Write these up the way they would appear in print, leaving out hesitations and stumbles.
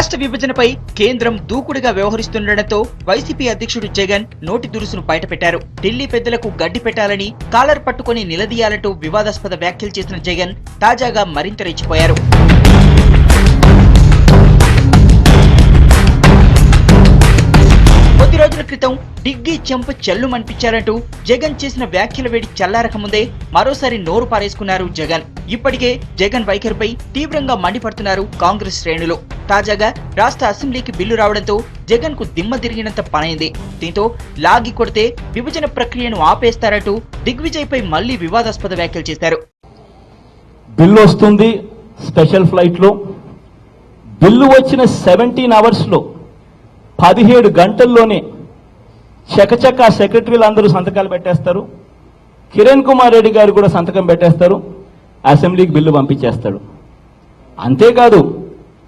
రాష్ట్ర విభజనపై కేంద్రం దూకుడుగా వ్యవహరిస్తుండటంతో వైసీపీ అధ్యక్షుడు జగన్ నోటి దురుసును బయటపెట్టారు. ఢిల్లీ పెద్దలకు గడ్డి పెట్టాలని, కాలర్ పట్టుకుని నిలదీయాలంటూ వివాదాస్పద వ్యాఖ్యలు చేసిన జగన్ తాజాగా మరింత రెచ్చిపోయారు. కొద్ది రోజుల క్రితం డిగ్గీ చెంప చెల్లుమనిపించారంటూ జగన్ చేసిన వ్యాఖ్యల వేడి చల్లారక ముందే మరోసారి నోరు పారేసుకున్నారు జగన్. ఇప్పటికే జగన్ వైఖరిపై తీవ్రంగా మండిపడుతున్నారు కాంగ్రెస్ శ్రేణులు. తాజాగా రాష్ట్ర అసెంబ్లీకి బిల్లు రావడంతో జగన్ కు దిమ్మ తిరిగినంత పనైంది. దీంతో లాగి కొడితే విభజన ప్రక్రియను ఆపేస్తారంటూ దిగ్విజయ్పై మళ్లీ వివాదాస్పద వ్యాఖ్యలు చేశారు. బిల్లు వస్తుంది స్పెషల్ ఫ్లైట్ లో, బిల్లు వచ్చిన 17 అవర్స్ లో 17 గంటల్లోనే చకచక సెక్రటరీలు అందరూ సంతకాలు పెట్టేస్తారు. కిరణ్ కుమార్ రెడ్డి గారు కూడా సంతకం పెట్టేస్తారు. అసెంబ్లీకి బిల్లు పంపించేస్తాడు. అంతేకాదు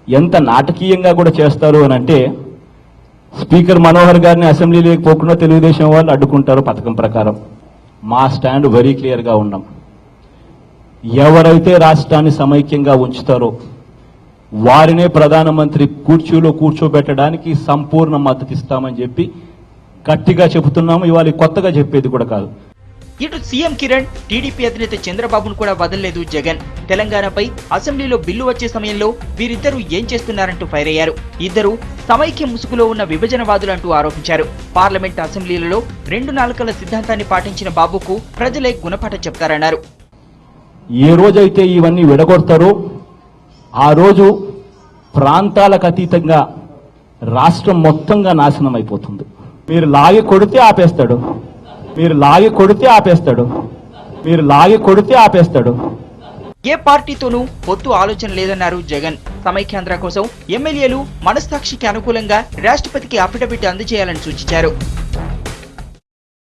ఎంత నాటకీయంగా కూడా చేస్తారు అని అంటే, స్పీకర్ మనోహర్ గారిని అసెంబ్లీలోకి పోకుండా తెలుగుదేశం వాళ్ళు అడ్డుకుంటారు పథకం ప్రకారం. మా స్టాండ్ వెరీ క్లియర్గా ఉన్నాం. ఎవరైతే రాష్ట్రాన్ని సమైక్యంగా ఉంచుతారో వారినే ప్రధానమంత్రి కుర్చీలో కూర్చోబెట్టడానికి సంపూర్ణ మద్దతు ఇస్తామని చెప్పి గట్టిగా చెబుతున్నాము. ఇవాళ కొత్తగా చెప్పేది కూడా కాదు. ఇటు సీఎం కిరణ్, టీడీపీ అధినేత చంద్రబాబును కూడా వదలలేదు జగన్. తెలంగాణపై అసెంబ్లీలో బిల్లు వచ్చే సమయంలో వీరిద్దరూ ఏం చేస్తున్నారంటూ ఫైర్ అయ్యారు. ఇద్దరు సమైక్య ముసుగులో ఉన్న విభజనవాదులంటూ ఆరోపించారు. పార్లమెంట్ అసెంబ్లీలలో 2 నాలుకల సిద్ధాంతాన్ని పాటించిన బాబుకు ప్రజలే గుణపాఠం చెప్తారన్నారు. ఏ రోజైతే ఇవన్నీ విడగొడతారో ఆ రోజు ప్రాంతాలకు అతీతంగా రాష్ట్రం మొత్తంగా నాశనం అయిపోతుంది. మీరు లాగి కొడితే ఆపేస్తాడు, మీరు లాగి కొడితే ఆపేస్తాడు, మీరు లాగి కొడితే ఆపేస్తాడు. ఏ పార్టీతోనూ పొత్తు ఆలోచన లేదన్నారు జగన్. సమైక్యాంధ్ర కోసం ఎమ్మెల్యేలు మనస్సాక్షికి అనుకూలంగా రాష్ట్రపతికి అఫిడవిట్ అందజేయాలని సూచించారు.